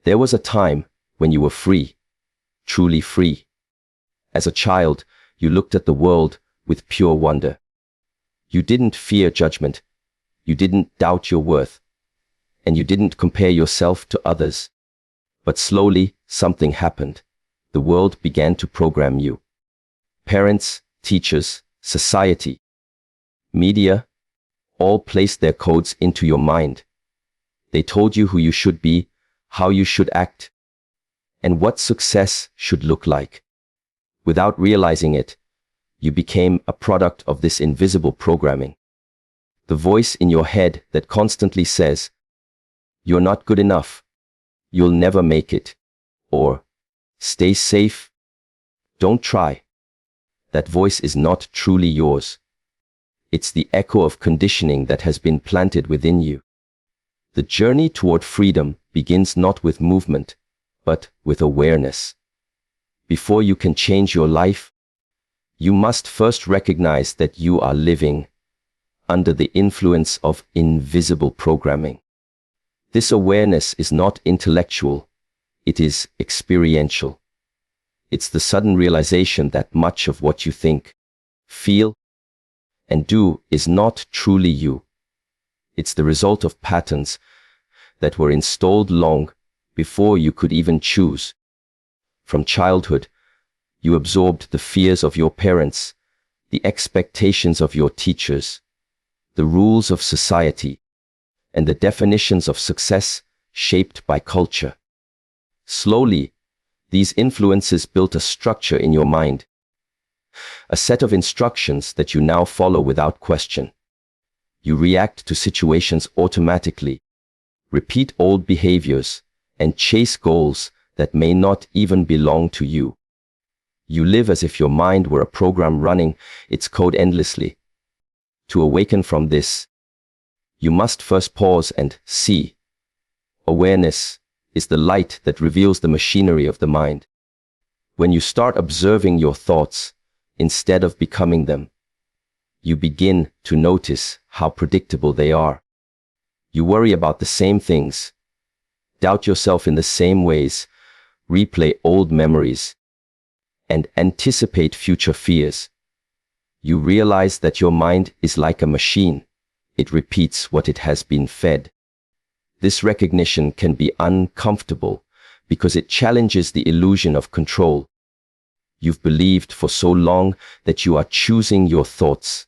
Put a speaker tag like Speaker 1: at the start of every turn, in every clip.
Speaker 1: There was a time when you were free, truly free. As a child, you looked at the world with pure wonder. You didn't fear judgment. You didn't doubt your worth. And you didn't compare yourself to others. But slowly, something happened. The world began to program you. Parents, teachers, society, media, all placed their codes into your mind. They told you who you should be, how you should act, and what success should look like. Without realizing it, you became a product of this invisible programming. The voice in your head that constantly says, "You're not good enough. You'll never make it." Or, "Stay safe. Don't try." That voice is not truly yours. It's the echo of conditioning that has been planted within you. The journey toward freedom begins not with movement, but with awareness. Before you can change your life, you must first recognize that you are living under the influence of invisible programming. This awareness is not intellectual, it is experiential. It's the sudden realization that much of what you think, feel, and do is not truly you. It's the result of patterns that were installed long before you could even choose. From childhood, you absorbed the fears of your parents, the expectations of your teachers, the rules of society, and the definitions of success shaped by culture. Slowly, these influences built a structure in your mind, a set of instructions that you now follow without question. You react to situations automatically, repeat old behaviors, and chase goals that may not even belong to you. You live as if your mind were a program running its code endlessly. To awaken from this, you must first pause and see. Awareness is the light that reveals the machinery of the mind. When you start observing your thoughts instead of becoming them, you begin to notice how predictable they are. You worry about the same things, doubt yourself in the same ways, replay old memories, and anticipate future fears. You realize that your mind is like a machine. It repeats what it has been fed. This recognition can be uncomfortable because it challenges the illusion of control. You've believed for so long that you are choosing your thoughts,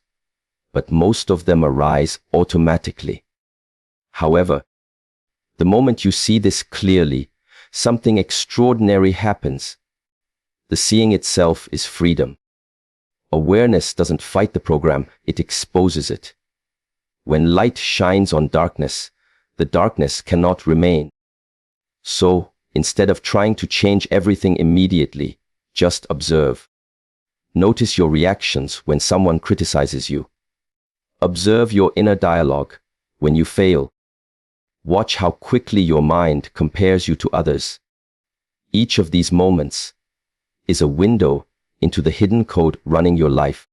Speaker 1: but most of them arise automatically. However, the moment you see this clearly, something extraordinary happens. The seeing itself is freedom. Awareness doesn't fight the program, it exposes it. When light shines on darkness, the darkness cannot remain. So, instead of trying to change everything immediately, just observe. Notice your reactions when someone criticizes you. Observe your inner dialogue when you fail. Watch how quickly your mind compares you to others. Each of these moments is a window into the hidden code running your life.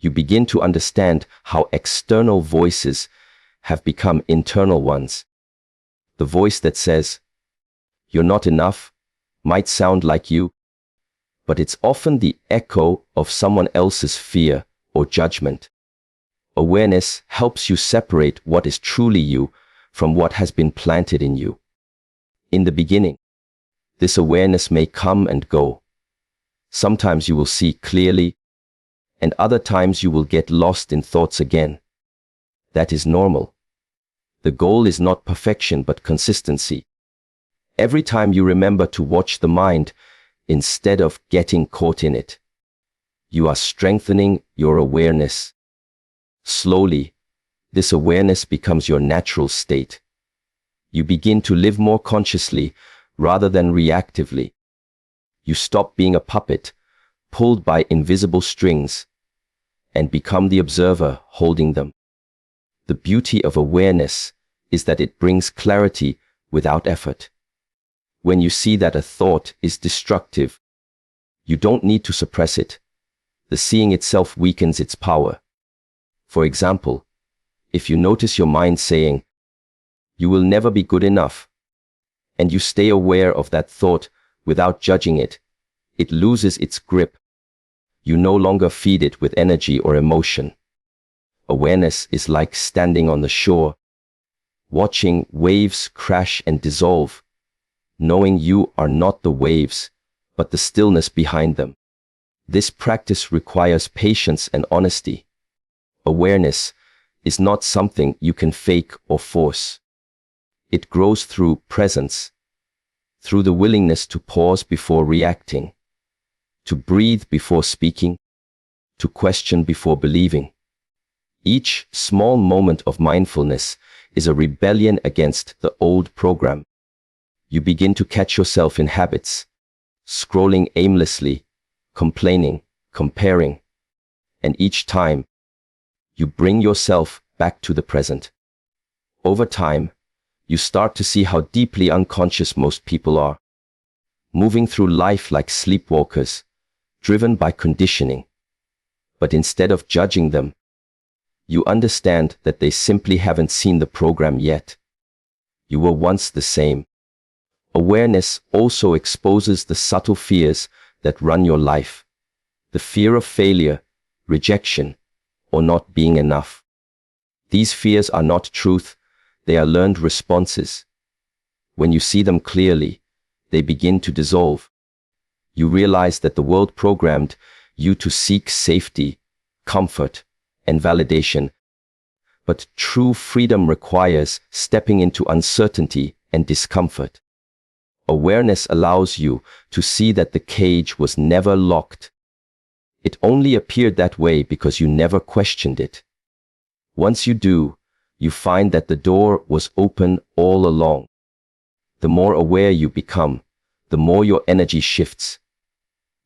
Speaker 1: You begin to understand how external voices have become internal ones. The voice that says, "You're not enough," might sound like you, but it's often the echo of someone else's fear or judgment. Awareness helps you separate what is truly you from what has been planted in you. In the beginning, this awareness may come and go. Sometimes you will see clearly, and other times you will get lost in thoughts again. That is normal. The goal is not perfection but consistency. Every time you remember to watch the mind instead of getting caught in it, you are strengthening your awareness. Slowly, this awareness becomes your natural state. You begin to live more consciously rather than reactively. You stop being a puppet, pulled by invisible strings, and become the observer holding them. The beauty of awareness is that it brings clarity without effort. When you see that a thought is destructive, you don't need to suppress it. The seeing itself weakens its power. For example, if you notice your mind saying, "You will never be good enough," and you stay aware of that thought without judging it, it loses its grip. You no longer feed it with energy or emotion. Awareness is like standing on the shore, watching waves crash and dissolve, knowing you are not the waves, but the stillness behind them. This practice requires patience and honesty. Awareness is not something you can fake or force. It grows through presence, through the willingness to pause before reacting, to breathe before speaking, to question before believing. Each small moment of mindfulness is a rebellion against the old program. You begin to catch yourself in habits, scrolling aimlessly, complaining, comparing, and each time, you bring yourself back to the present. Over time, you start to see how deeply unconscious most people are, moving through life like sleepwalkers, driven by conditioning. But instead of judging them, you understand that they simply haven't seen the program yet. You were once the same. Awareness also exposes the subtle fears that run your life. The fear of failure, rejection, or not being enough. These fears are not truth, they are learned responses. When you see them clearly, they begin to dissolve. You realize that the world programmed you to seek safety, comfort, and validation. But true freedom requires stepping into uncertainty and discomfort. Awareness allows you to see that the cage was never locked. It only appeared that way because you never questioned it. Once you do, you find that the door was open all along. The more aware you become, the more your energy shifts.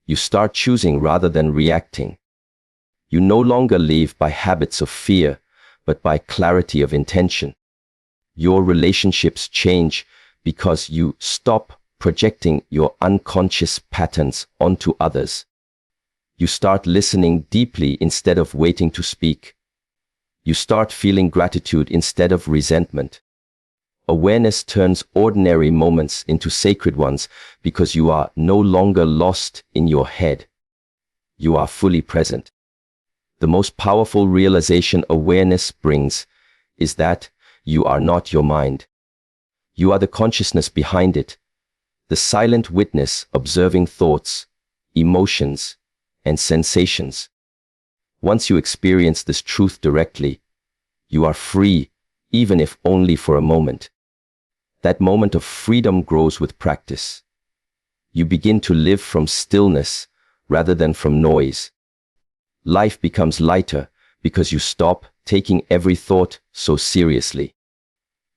Speaker 1: You start choosing rather than reacting. You no longer live by habits of fear, but by clarity of intention. Your relationships change because you stop projecting your unconscious patterns onto others. You start listening deeply instead of waiting to speak. You start feeling gratitude instead of resentment. Awareness turns ordinary moments into sacred ones because you are no longer lost in your head. You are fully present. The most powerful realization awareness brings is that you are not your mind. You are the consciousness behind it, the silent witness observing thoughts, emotions, and sensations. Once you experience this truth directly, you are free, even if only for a moment. That moment of freedom grows with practice. You begin to live from stillness rather than from noise. Life becomes lighter because you stop taking every thought so seriously.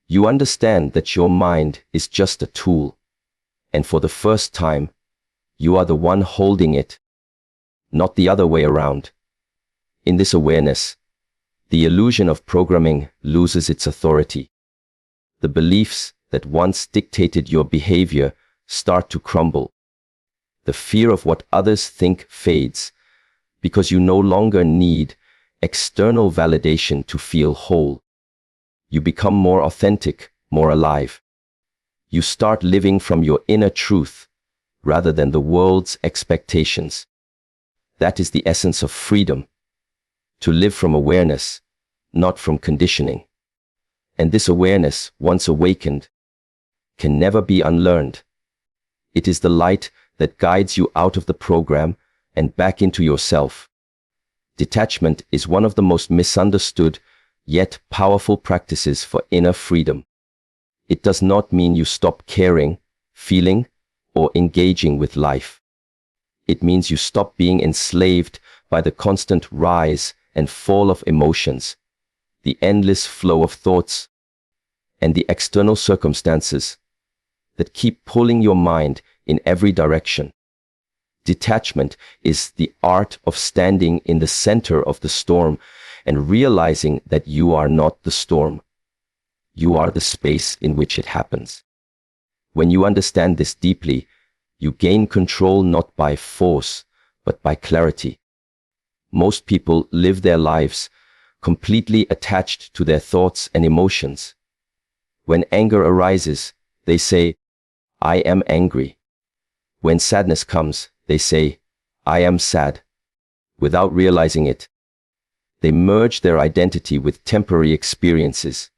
Speaker 1: You understand that your mind is just a tool, and for the first time, you are the one holding it, not the other way around. In this awareness, the illusion of programming loses its authority. The beliefs that once dictated your behavior start to crumble. The fear of what others think fades, because you no longer need external validation to feel whole. You become more authentic, more alive. You start living from your inner truth rather than the world's expectations. That is the essence of freedom, to live from awareness, not from conditioning. And this awareness, once awakened, can never be unlearned. It is the light that guides you out of the program and back into yourself. Detachment is one of the most misunderstood yet powerful practices for inner freedom. It does not mean you stop caring, feeling, or engaging with life. It means you stop being enslaved by the constant rise and fall of emotions, the endless flow of thoughts, and the external circumstances that keep pulling your mind in every direction. Detachment is the art of standing in the center of the storm and realizing that you are not the storm. You are the space in which it happens. When you understand this deeply, you gain control not by force, but by clarity. Most people live their lives completely attached to their thoughts and emotions. When anger arises, they say, I am angry. When sadness comes, they say, I am sad. Without realizing it, they merge their identity with temporary experiences.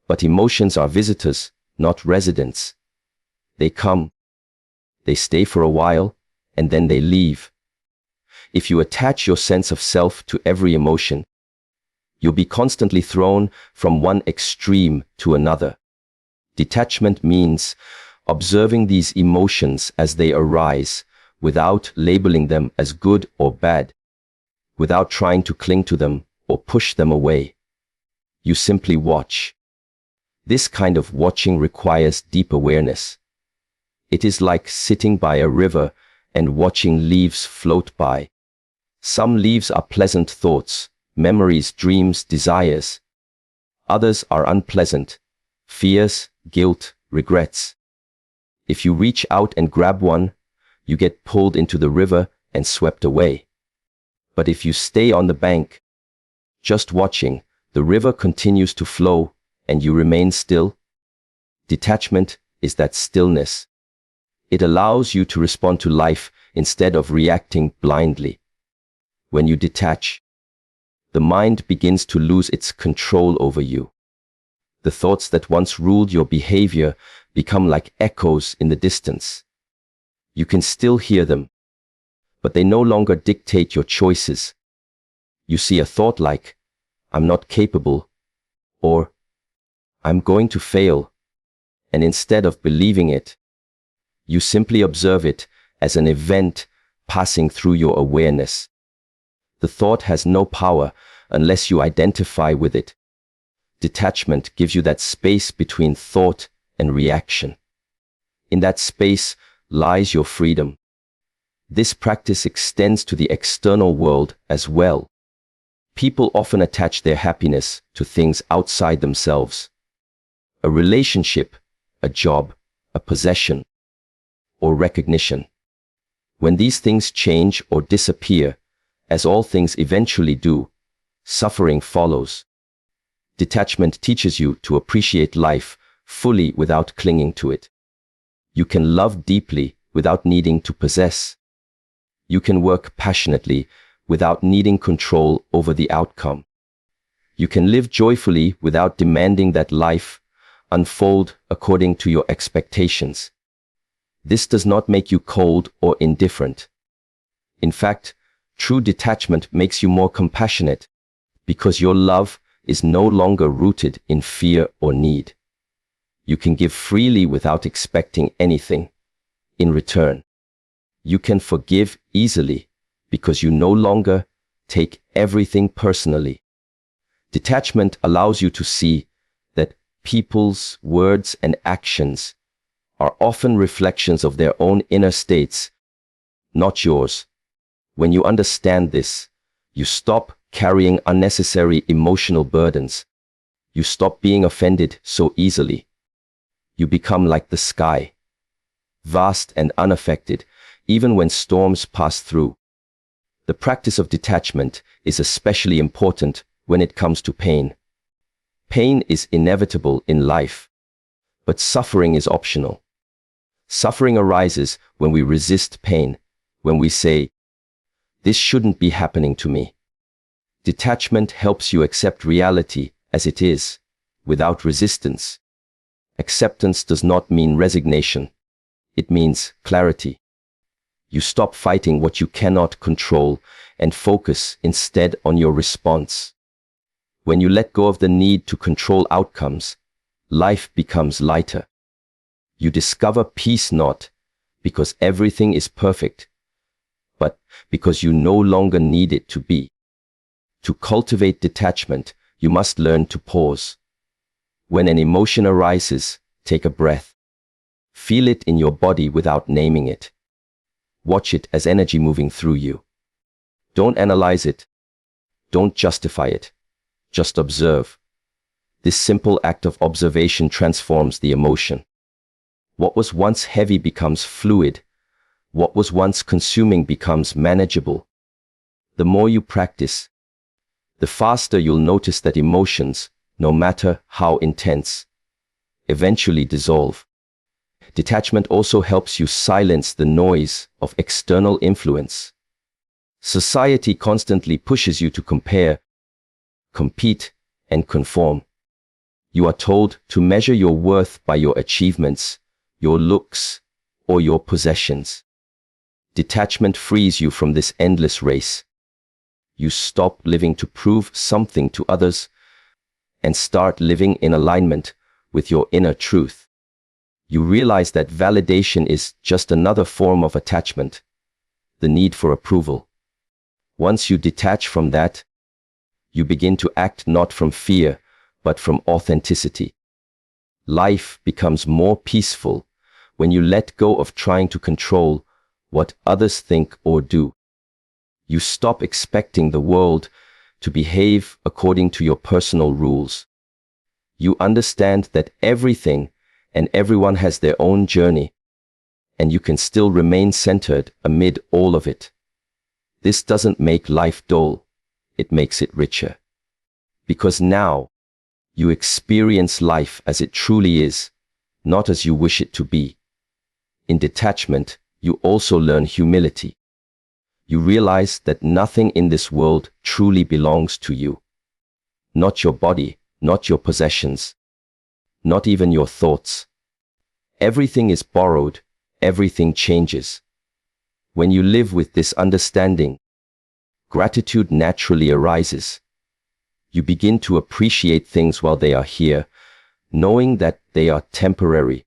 Speaker 1: But emotions are visitors, not residents. They come, they stay for a while, and then they leave. If you attach your sense of self to every emotion, you'll be constantly thrown from one extreme to another. Detachment means observing these emotions as they arise, without labeling them as good or bad, without trying to cling to them or push them away. You simply watch. This kind of watching requires deep awareness. It is like sitting by a river and watching leaves float by. Some leaves are pleasant thoughts, memories, dreams, desires. Others are unpleasant, fears, guilt, regrets. If you reach out and grab one, you get pulled into the river and swept away. But if you stay on the bank, just watching, the river continues to flow and you remain still. Detachment is that stillness. It allows you to respond to life instead of reacting blindly. When you detach, the mind begins to lose its control over you. The thoughts that once ruled your behavior become like echoes in the distance. You can still hear them, but they no longer dictate your choices. You see a thought like, I'm not capable, or I'm going to fail, and instead of believing it, you simply observe it as an event passing through your awareness. The thought has no power unless you identify with it. Detachment gives you that space between thought and reaction. In that space lies your freedom. This practice extends to the external world as well. People often attach their happiness to things outside themselves. A relationship, a job, a possession, or recognition. When these things change or disappear, as all things eventually do, suffering follows. Detachment teaches you to appreciate life fully without clinging to it. You can love deeply without needing to possess. You can work passionately without needing control over the outcome. You can live joyfully without demanding that life unfold according to your expectations. This does not make you cold or indifferent. In fact, true detachment makes you more compassionate, because your love is no longer rooted in fear or need. You can give freely without expecting anything in return. You can forgive easily because you no longer take everything personally. Detachment allows you to see that people's words and actions are often reflections of their own inner states, not yours. When you understand this, you stop carrying unnecessary emotional burdens. You stop being offended so easily. You become like the sky, vast and unaffected, even when storms pass through. The practice of detachment is especially important when it comes to pain. Pain is inevitable in life, but suffering is optional. Suffering arises when we resist pain, when we say, this shouldn't be happening to me. Detachment helps you accept reality as it is, without resistance. Acceptance does not mean resignation. It means clarity. You stop fighting what you cannot control and focus instead on your response. When you let go of the need to control outcomes, life becomes lighter. You discover peace not because everything is perfect, but because you no longer need it to be. To cultivate detachment, you must learn to pause. When an emotion arises, take a breath. Feel it in your body without naming it. Watch it as energy moving through you. Don't analyze it. Don't justify it. Just observe. This simple act of observation transforms the emotion. What was once heavy becomes fluid. What was once consuming becomes manageable. The more you practice, the faster you'll notice that emotions, no matter how intense, eventually dissolve. Detachment also helps you silence the noise of external influence. Society constantly pushes you to compare, compete, and conform. You are told to measure your worth by your achievements, your looks, or your possessions. Detachment frees you from this endless race. You stop living to prove something to others and start living in alignment with your inner truth. You realize that validation is just another form of attachment, the need for approval. Once you detach from that, you begin to act not from fear, but from authenticity. Life becomes more peaceful when you let go of trying to control what others think or do. You stop expecting the world to behave according to your personal rules. You understand that everything and everyone has their own journey, and you can still remain centered amid all of it. This doesn't make life dull, it makes it richer. Because now, you experience life as it truly is, not as you wish it to be. In detachment, you also learn humility. You realize that nothing in this world truly belongs to you. Not your body, not your possessions, not even your thoughts. Everything is borrowed, everything changes. When you live with this understanding, gratitude naturally arises. You begin to appreciate things while they are here, knowing that they are temporary.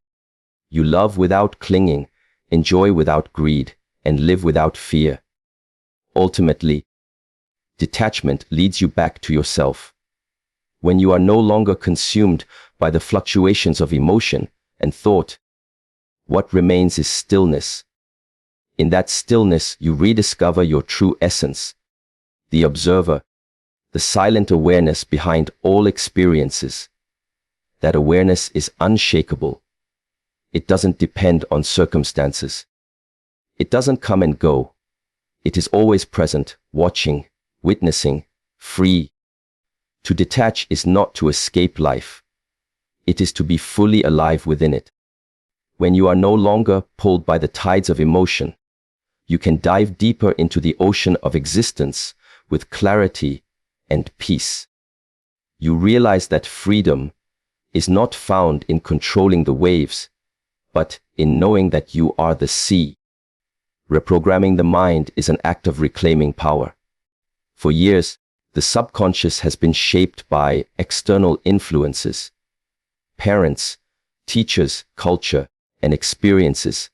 Speaker 1: You love without clinging, enjoy without greed, and live without fear. Ultimately, detachment leads you back to yourself. When you are no longer consumed by the fluctuations of emotion and thought, what remains is stillness. In that stillness, you rediscover your true essence, the observer, the silent awareness behind all experiences. That awareness is unshakable. It doesn't depend on circumstances. It doesn't come and go. It is always present, watching, witnessing, free. To detach is not to escape life. It is to be fully alive within it. When you are no longer pulled by the tides of emotion, you can dive deeper into the ocean of existence with clarity and peace. You realize that freedom is not found in controlling the waves, but in knowing that you are the sea. Reprogramming the mind is an act of reclaiming power. For years, the subconscious has been shaped by external influences, parents, teachers, culture, and experiences,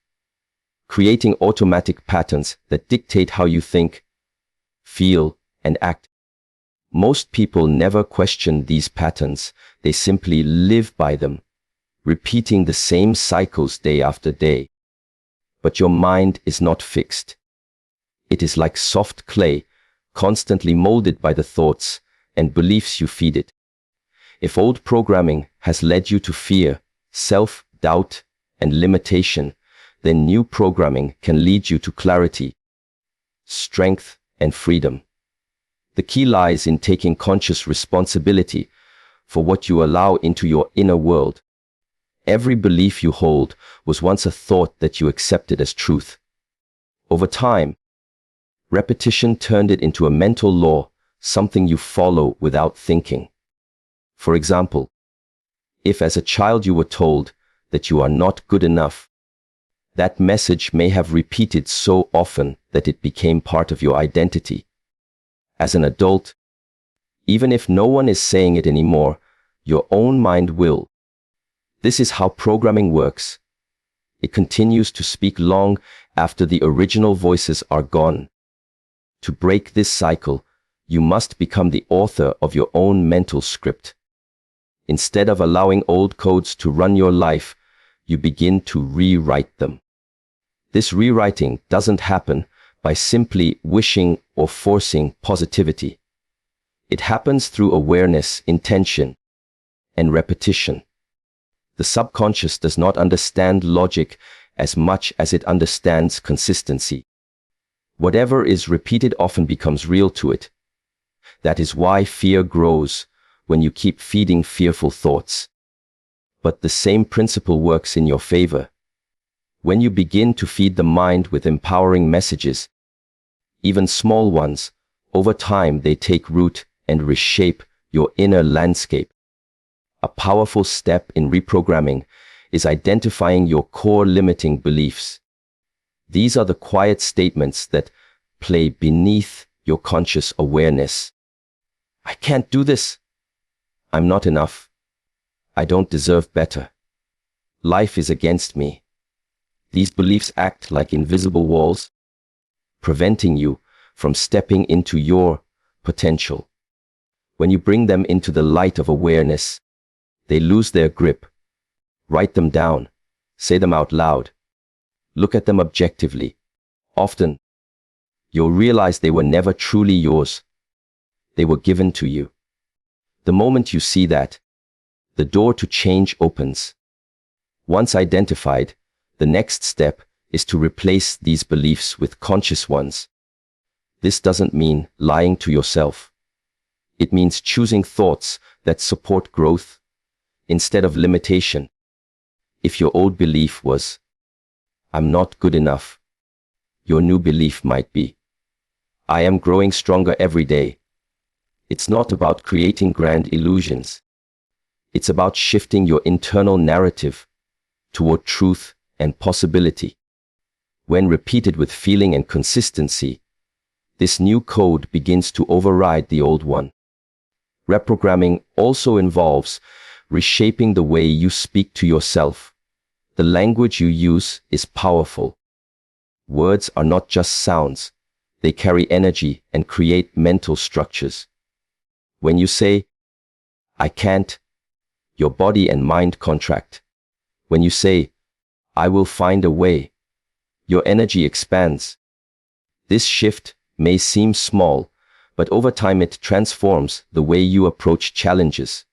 Speaker 1: creating automatic patterns that dictate how you think, feel, and act. Most people never question these patterns, they simply live by them, repeating the same cycles day after day. But your mind is not fixed. It is like soft clay, constantly molded by the thoughts and beliefs you feed it. If old programming has led you to fear, self-doubt, and limitation, then new programming can lead you to clarity, strength, and freedom. The key lies in taking conscious responsibility for what you allow into your inner world. Every belief you hold was once a thought that you accepted as truth. Over time, repetition turned it into a mental law, something you follow without thinking. For example, if as a child you were told that you are not good enough, that message may have repeated so often that it became part of your identity. As an adult, even if no one is saying it anymore, your own mind will. This is how programming works. It continues to speak long after the original voices are gone. To break this cycle, you must become the author of your own mental script. Instead of allowing old codes to run your life, you begin to rewrite them. This rewriting doesn't happen by simply wishing or forcing positivity. It happens through awareness, intention, and repetition. The subconscious does not understand logic as much as it understands consistency. Whatever is repeated often becomes real to it. That is why fear grows when you keep feeding fearful thoughts. But the same principle works in your favor. When you begin to feed the mind with empowering messages, even small ones, over time they take root and reshape your inner landscape. A powerful step in reprogramming is identifying your core limiting beliefs. These are the quiet statements that play beneath your conscious awareness. I can't do this. I'm not enough. I don't deserve better. Life is against me. These beliefs act like invisible walls, preventing you from stepping into your potential. When you bring them into the light of awareness, they lose their grip. Write them down. Say them out loud. Look at them objectively. Often, you'll realize they were never truly yours. They were given to you. The moment you see that, the door to change opens. Once identified, the next step is to replace these beliefs with conscious ones. This doesn't mean lying to yourself. It means choosing thoughts that support growth instead of limitation. If your old belief was, I'm not good enough, your new belief might be, I am growing stronger every day. It's not about creating grand illusions. It's about shifting your internal narrative toward truth and possibility. When repeated with feeling and consistency, this new code begins to override the old one. Reprogramming also involves reshaping the way you speak to yourself. The language you use is powerful. Words are not just sounds. They carry energy and create mental structures. When you say, I can't, your body and mind contract. When you say, I will find a way, your energy expands. This shift may seem small, but over time it transforms the way you approach challenges.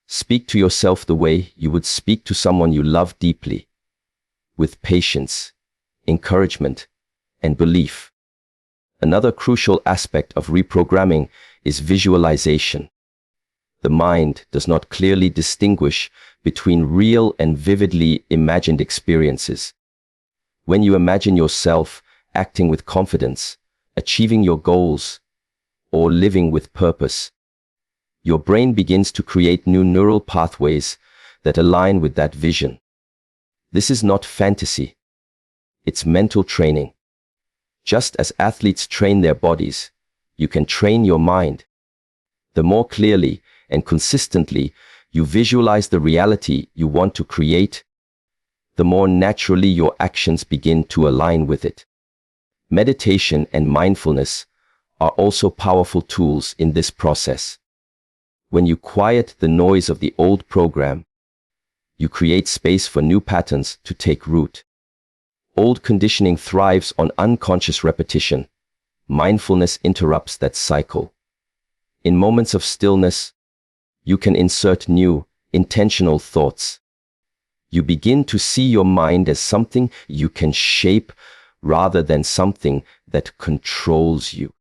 Speaker 1: Speak to yourself the way you would speak to someone you love deeply, with patience, encouragement, and belief. Another crucial aspect of reprogramming is visualization. The mind does not clearly distinguish between real and vividly imagined experiences. When you imagine yourself acting with confidence, achieving your goals, or living with purpose, your brain begins to create new neural pathways that align with that vision. This is not fantasy. It's mental training. Just as athletes train their bodies, you can train your mind. The more clearly and consistently you visualize the reality you want to create, the more naturally your actions begin to align with it. Meditation and mindfulness are also powerful tools in this process. When you quiet the noise of the old program, you create space for new patterns to take root. Old conditioning thrives on unconscious repetition. Mindfulness interrupts that cycle. In moments of stillness, you can insert new, intentional thoughts. You begin to see your mind as something you can shape rather than something that controls you.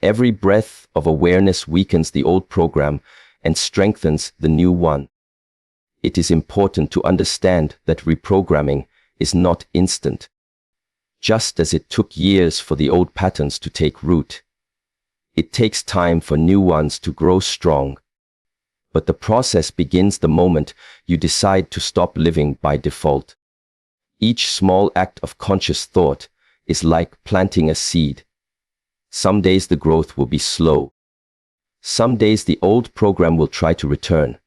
Speaker 1: Every breath of awareness weakens the old program and strengthens the new one. It is important to understand that reprogramming is not instant. Just as it took years for the old patterns to take root, it takes time for new ones to grow strong. But the process begins the moment you decide to stop living by default. Each small act of conscious thought is like planting a seed. Some days the growth will be slow. Some days the old program will try to return.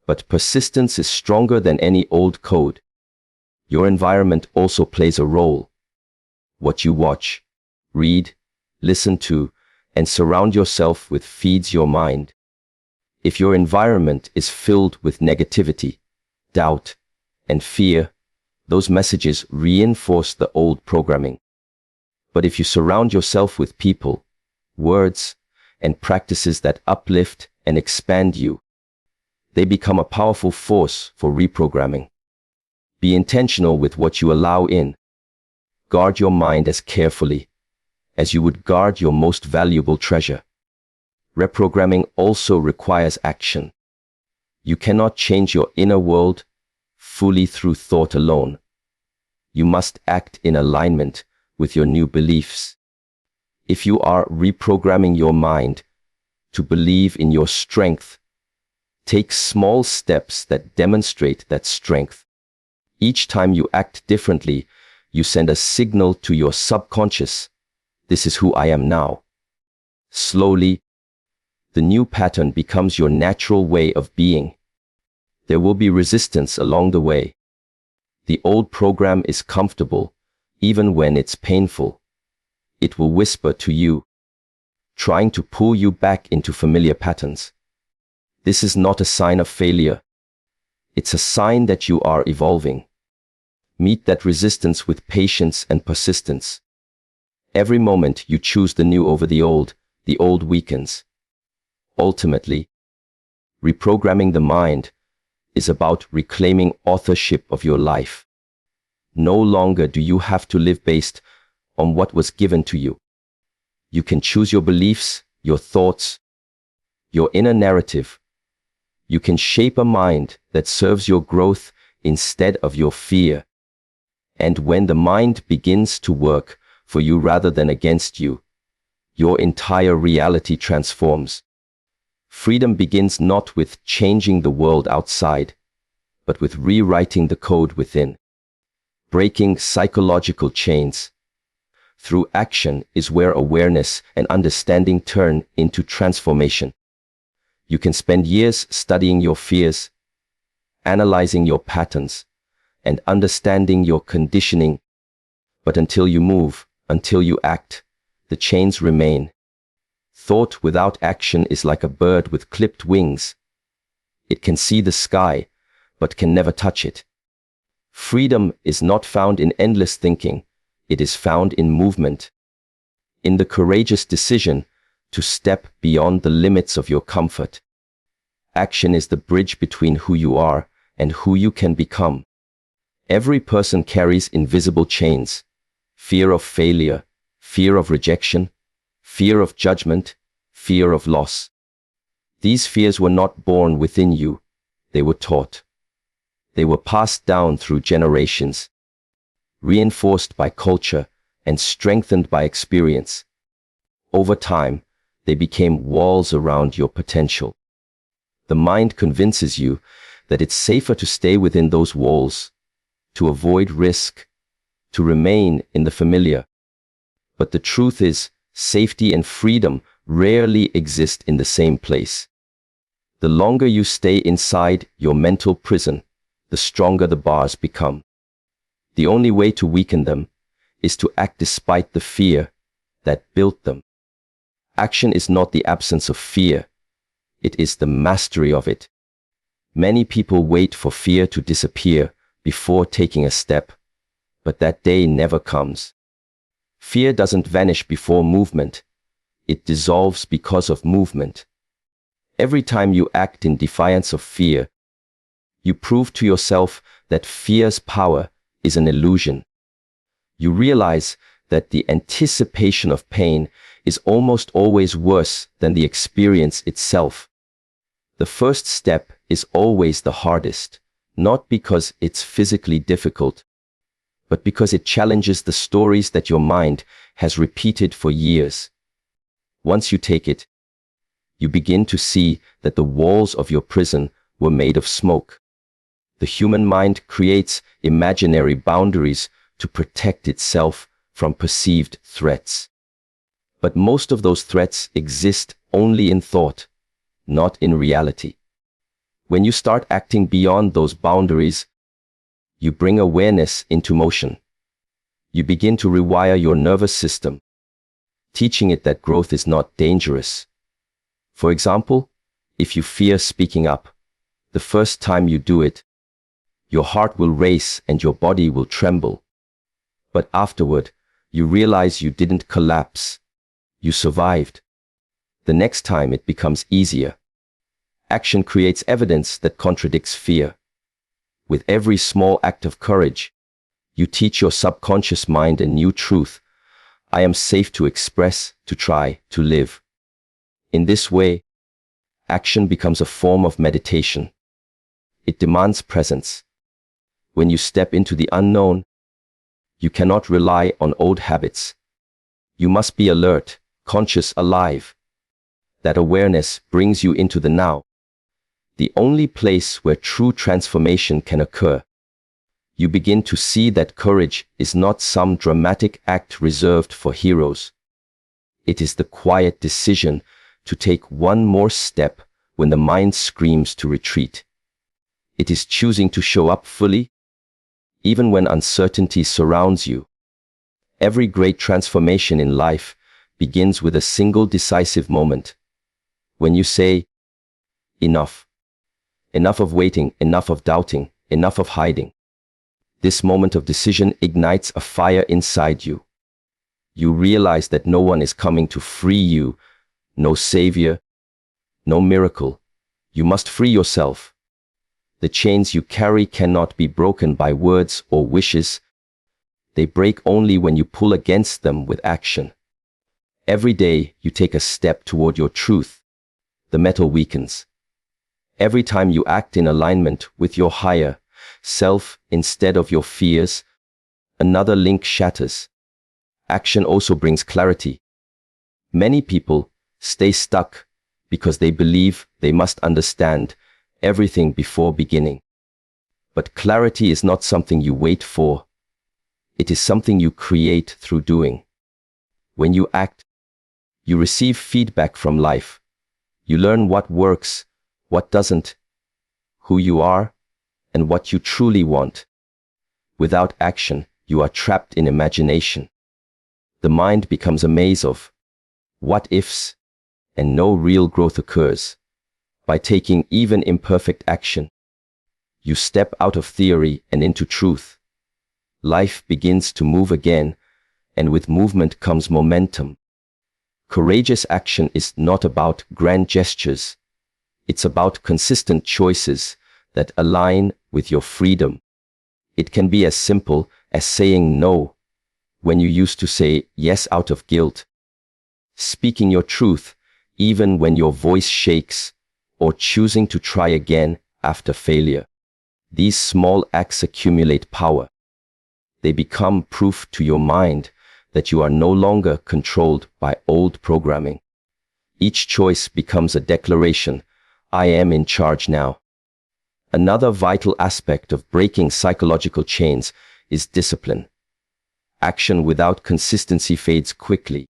Speaker 1: But persistence is stronger than any old code. Your environment also plays a role. What you watch, read, listen to, and surround yourself with feeds your mind. If your environment is filled with negativity, doubt, and fear, those messages reinforce the old programming. But if you surround yourself with people, words, and practices that uplift and expand you, they become a powerful force for reprogramming. Be intentional with what you allow in. Guard your mind as carefully as you would guard your most valuable treasure. Reprogramming also requires action. You cannot change your inner world fully through thought alone. You must act in alignment with your new beliefs. If you are reprogramming your mind to believe in your strength, take small steps that demonstrate that strength. Each time you act differently, you send a signal to your subconscious. This is who I am now. Slowly, the new pattern becomes your natural way of being. There will be resistance along the way. The old program is comfortable, even when it's painful. It will whisper to you, trying to pull you back into familiar patterns. This is not a sign of failure. It's a sign that you are evolving. Meet that resistance with patience and persistence. Every moment you choose the new over the old weakens. Ultimately, reprogramming the mind is about reclaiming authorship of your life. No longer do you have to live based on what was given to you. You can choose your beliefs, your thoughts, your inner narrative. You can shape a mind that serves your growth instead of your fear. And when the mind begins to work for you rather than against you, your entire reality transforms. Freedom begins not with changing the world outside, but with rewriting the code within. Breaking psychological chains through action is where awareness and understanding turn into transformation. You can spend years studying your fears, analyzing your patterns, and understanding your conditioning, but until you move, until you act, the chains remain. Thought without action is like a bird with clipped wings. It can see the sky, but can never touch it. Freedom is not found in endless thinking. It is found in movement, in the courageous decision to step beyond the limits of your comfort. Action is the bridge between who you are and who you can become. Every person carries invisible chains: fear of failure, fear of rejection, fear of judgment, fear of loss. These fears were not born within you. They were taught. They were passed down through generations, reinforced by culture and strengthened by experience. Over time, they became walls around your potential. The mind convinces you that it's safer to stay within those walls, to avoid risk, to remain in the familiar. But the truth is, safety and freedom rarely exist in the same place. The longer you stay inside your mental prison, the stronger the bars become. The only way to weaken them is to act despite the fear that built them. Action is not the absence of fear. It is the mastery of it. Many people wait for fear to disappear before taking a step, but that day never comes. Fear doesn't vanish before movement. It dissolves because of movement. Every time you act in defiance of fear, you prove to yourself that fear's power is an illusion. You realize that the anticipation of pain is almost always worse than the experience itself. The first step is always the hardest, not because it's physically difficult, but because it challenges the stories that your mind has repeated for years. Once you take it, you begin to see that the walls of your prison were made of smoke. The human mind creates imaginary boundaries to protect itself from perceived threats. But most of those threats exist only in thought, not in reality. When you start acting beyond those boundaries, you bring awareness into motion. You begin to rewire your nervous system, teaching it that growth is not dangerous. For example, if you fear speaking up, the first time you do it, your heart will race and your body will tremble. But afterward, you realize you didn't collapse. You survived. The next time it becomes easier. Action creates evidence that contradicts fear. With every small act of courage, you teach your subconscious mind a new truth. I am safe to express, to try, to live. In this way, action becomes a form of meditation. It demands presence. When you step into the unknown, You cannot rely on old habits. You must be alert, conscious, alive. That awareness brings you into the now, the only place where true transformation can occur. You begin to see that courage is not some dramatic act reserved for heroes. It is the quiet decision to take one more step when the mind screams to retreat. It is choosing to show up fully, even when uncertainty surrounds you. Every great transformation in life begins with a single decisive moment. When you say, enough. Enough of waiting, enough of doubting, enough of hiding. This moment of decision ignites a fire inside you. You realize that no one is coming to free you, no savior, no miracle. You must free yourself. The chains you carry cannot be broken by words or wishes. They break only when you pull against them with action. Every day you take a step toward your truth. The metal weakens. Every time you act in alignment with your higher self instead of your fears, another link shatters. Action also brings clarity. Many people stay stuck because they believe they must understand everything before beginning. But clarity is not something you wait for. It is something you create through doing. When you act, you receive feedback from life. You learn what works, what doesn't, who you are, and what you truly want. Without action, you are trapped in imagination. The mind becomes a maze of what-ifs, and no real growth occurs. By taking even imperfect action, you step out of theory and into truth. Life begins to move again, and with movement comes momentum. Courageous action is not about grand gestures. It's about consistent choices that align with your freedom. It can be as simple as saying no when you used to say yes out of guilt, speaking your truth even when your voice shakes, or choosing to try again after failure. These small acts accumulate power. They become proof to your mind that you are no longer controlled by old programming. Each choice becomes a declaration, I am in charge now. Another vital aspect of breaking psychological chains is discipline. Action without consistency fades quickly.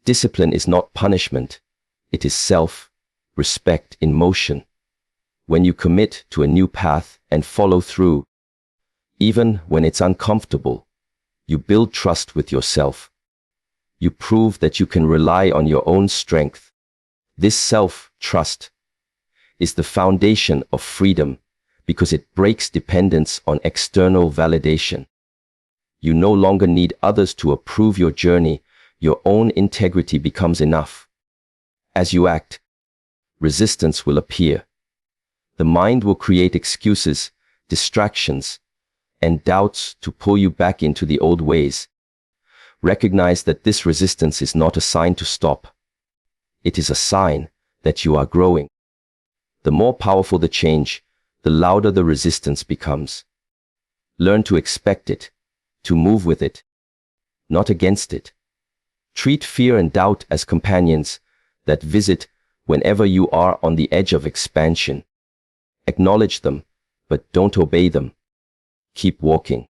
Speaker 1: Discipline is not punishment. It is self-respect in motion. When you commit to a new path and follow through, even when it's uncomfortable, you build trust with yourself. You prove that you can rely on your own strength. This self-trust is the foundation of freedom because it breaks dependence on external validation. You no longer need others to approve your journey. Your own integrity becomes enough. As you act, resistance will appear. The mind will create excuses, distractions, and doubts to pull you back into the old ways. Recognize that this resistance is not a sign to stop. It is a sign that you are growing. The more powerful the change, the louder the resistance becomes. Learn to expect it, to move with it, not against it. Treat fear and doubt as companions that visit whenever you are on the edge of expansion. Acknowledge them, but don't obey them. Keep walking.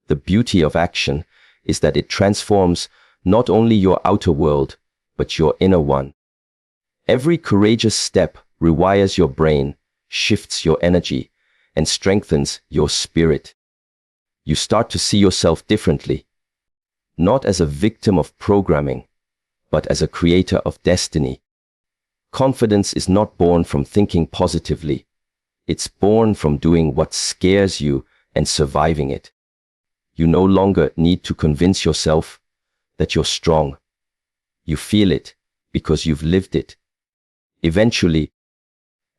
Speaker 1: The beauty of action is that it transforms not only your outer world, but your inner one. Every courageous step rewires your brain, shifts your energy, and strengthens your spirit. You start to see yourself differently, not as a victim of programming, but as a creator of destiny. Confidence is not born from thinking positively. It's born from doing what scares you and surviving it. You no longer need to convince yourself that you're strong. You feel it because you've lived it. Eventually,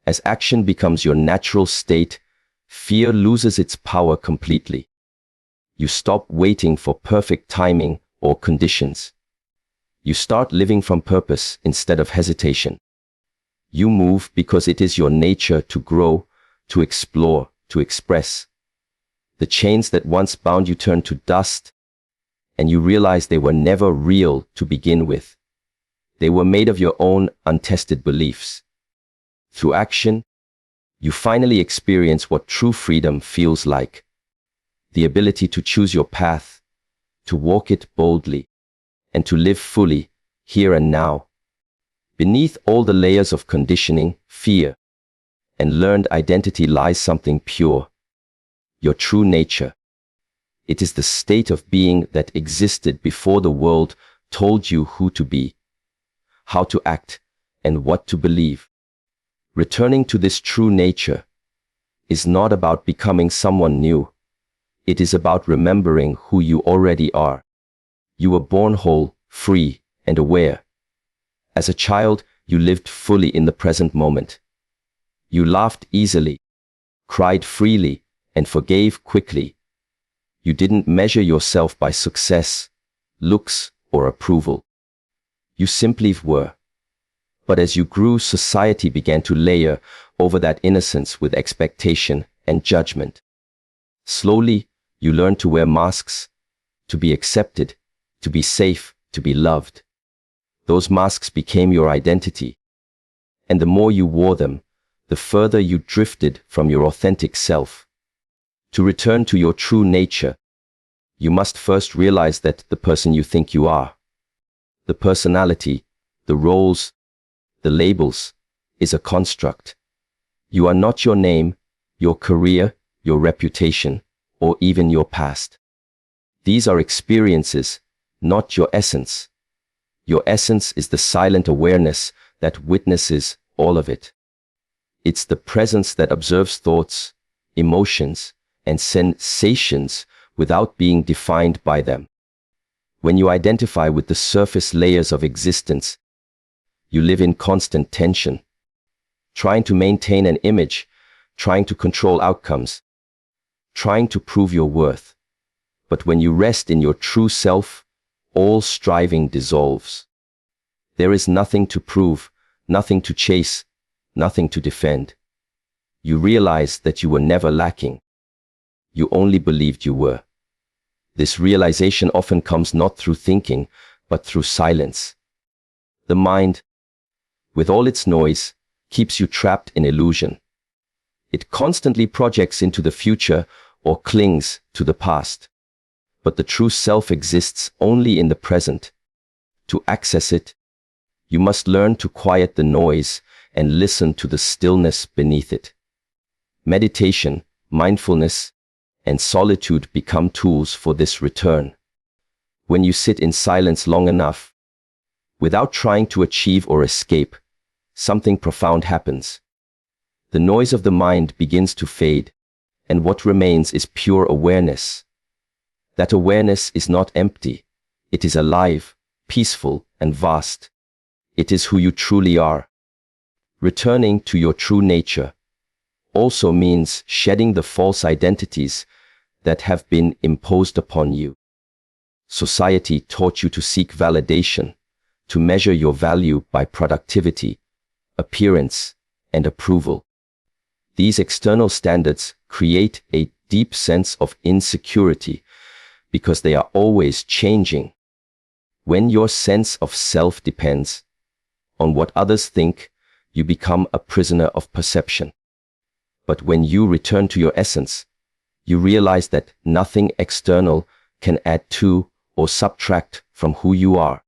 Speaker 1: as action becomes your natural state, fear loses its power completely. You stop waiting for perfect timing or conditions. You start living from purpose instead of hesitation. You move because it is your nature to grow, to explore, to express. The chains that once bound you turn to dust, and you realize they were never real to begin with. They were made of your own untested beliefs. Through action, you finally experience what true freedom feels like. The ability to choose your path, to walk it boldly, and to live fully, here and now. Beneath all the layers of conditioning, fear, and learned identity lies something pure. Your true nature. It is the state of being that existed before the world told you who to be, how to act, and what to believe. Returning to this true nature is not about becoming someone new. It is about remembering who you already are. You were born whole, free, and aware. As a child, you lived fully in the present moment. You laughed easily, cried freely, and forgave quickly. You didn't measure yourself by success, looks, or approval. You simply were. But as you grew, society began to layer over that innocence with expectation and judgment. Slowly, you learned to wear masks, to be accepted, to be safe, to be loved. Those masks became your identity. And the more you wore them, the further you drifted from your authentic self. To return to your true nature, you must first realize that the person you think you are, the personality, the roles, the labels, is a construct. You are not your name, your career, your reputation, or even your past. These are experiences, not your essence. Your essence is the silent awareness that witnesses all of it. It's the presence that observes thoughts, emotions, and sensations without being defined by them. When you identify with the surface layers of existence, you live in constant tension, trying to maintain an image, trying to control outcomes, trying to prove your worth. But when you rest in your true self, all striving dissolves. There is nothing to prove, nothing to chase, nothing to defend. You realize that you were never lacking. You only believed you were. This realization often comes not through thinking, but through silence. The mind, with all its noise, keeps you trapped in illusion. It constantly projects into the future or clings to the past. But the true self exists only in the present. To access it, you must learn to quiet the noise and listen to the stillness beneath it. Meditation, mindfulness, and solitude become tools for this return. When you sit in silence long enough, without trying to achieve or escape, something profound happens. The noise of the mind begins to fade, and what remains is pure awareness. That awareness is not empty. It is alive, peaceful, and vast. It is who you truly are. Returning to your true nature also means shedding the false identities that have been imposed upon you. Society taught you to seek validation, to measure your value by productivity, appearance, and approval. These external standards create a deep sense of insecurity because they are always changing. When your sense of self depends on what others think, you become a prisoner of perception. But when you return to your essence, you realize that nothing external can add to or subtract from who you are.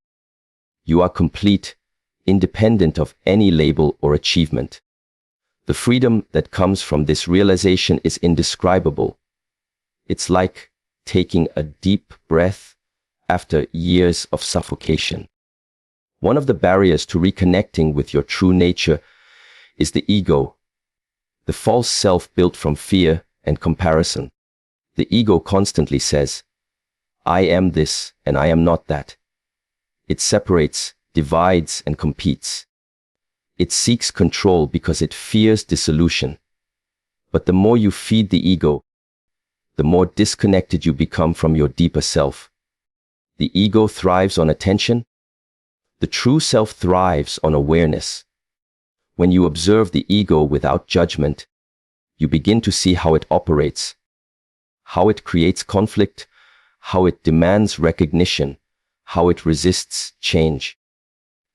Speaker 1: You are complete, independent of any label or achievement. The freedom that comes from this realization is indescribable. It's like taking a deep breath after years of suffocation. One of the barriers to reconnecting with your true nature is the ego, the false self built from fear and comparison. The ego constantly says, I am this and I am not that. It separates, divides, and competes. It seeks control because it fears dissolution. But the more you feed the ego, the more disconnected you become from your deeper self. The ego thrives on attention. The true self thrives on awareness. When you observe the ego without judgment, you begin to see how it operates, how it creates conflict, how it demands recognition, how it resists change.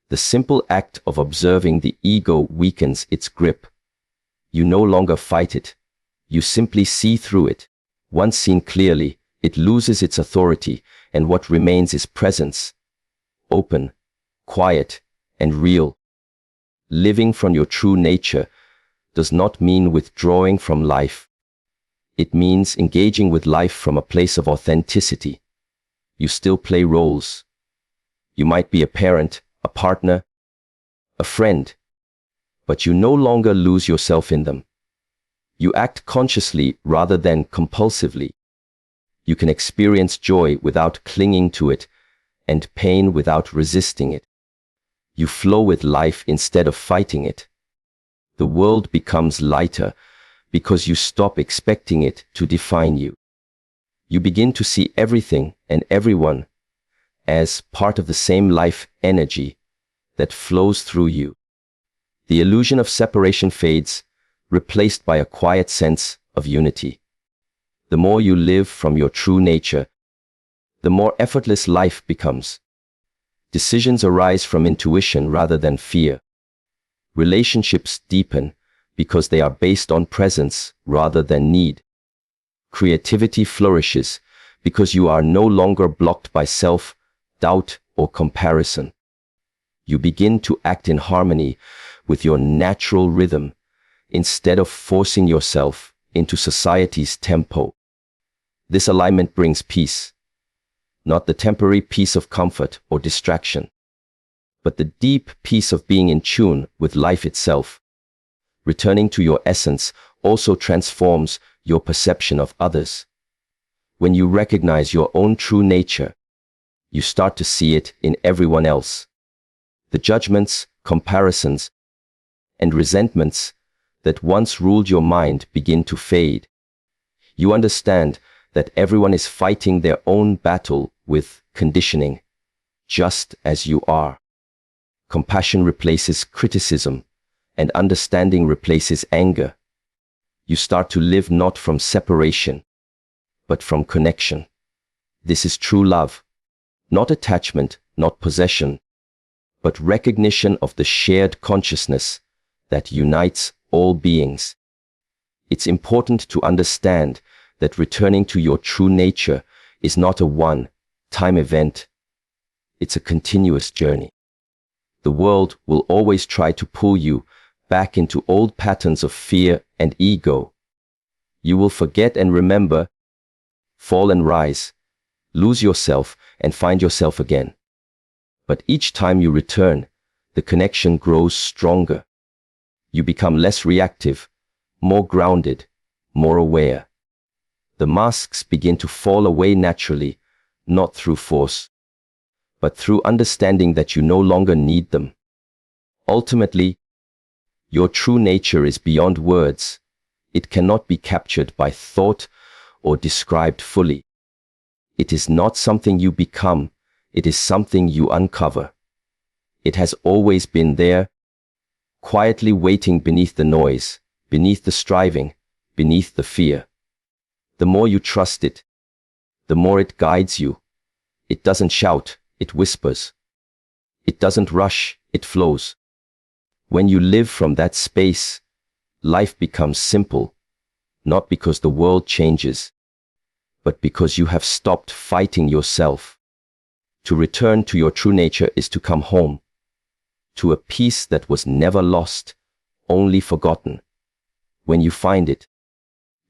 Speaker 1: The simple act of observing the ego weakens its grip. You no longer fight it. You simply see through it. Once seen clearly, it loses its authority, and what remains is presence. Open, quiet, and real. Living from your true nature does not mean withdrawing from life. It means engaging with life from a place of authenticity. You still play roles. You might be a parent, a partner, a friend, but you no longer lose yourself in them. You act consciously rather than compulsively. You can experience joy without clinging to it, and pain without resisting it. You flow with life instead of fighting it. The world becomes lighter because you stop expecting it to define you. You begin to see everything and everyone as part of the same life energy that flows through you. The illusion of separation fades, replaced by a quiet sense of unity. The more you live from your true nature, the more effortless life becomes. Decisions arise from intuition rather than fear. Relationships deepen because they are based on presence rather than need. Creativity flourishes because you are no longer blocked by self-doubt or comparison. You begin to act in harmony with your natural rhythm instead of forcing yourself into society's tempo. This alignment brings peace, not the temporary peace of comfort or distraction, but the deep peace of being in tune with life itself. Returning to your essence also transforms your perception of others. When you recognize your own true nature, you start to see it in everyone else. The judgments, comparisons, and resentments that once ruled your mind begin to fade. You understand that everyone is fighting their own battle with conditioning, just as you are. Compassion replaces criticism, and understanding replaces anger. You start to live not from separation, but from connection. This is true love, not attachment, not possession, but recognition of the shared consciousness that unites all beings. It's important to understand that returning to your true nature is not a one-time event. It's a continuous journey. The world will always try to pull you back into old patterns of fear and ego. You will forget and remember, fall and rise, lose yourself and find yourself again. But each time you return, the connection grows stronger. You become less reactive, more grounded, more aware. The masks begin to fall away naturally, not through force, but through understanding that you no longer need them. Ultimately, your true nature is beyond words. It cannot be captured by thought or described fully. It is not something you become, it is something you uncover. It has always been there, quietly waiting beneath the noise, beneath the striving, beneath the fear. The more you trust it, the more it guides you. It doesn't shout, it whispers. It doesn't rush, it flows. When you live from that space, life becomes simple, not because the world changes, but because you have stopped fighting yourself. To return to your true nature is to come home, to a peace that was never lost, only forgotten. When you find it,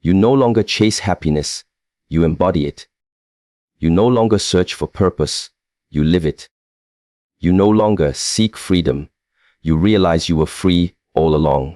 Speaker 1: you no longer chase happiness, you embody it. You no longer search for purpose, you live it. You no longer seek freedom, you realize you were free all along.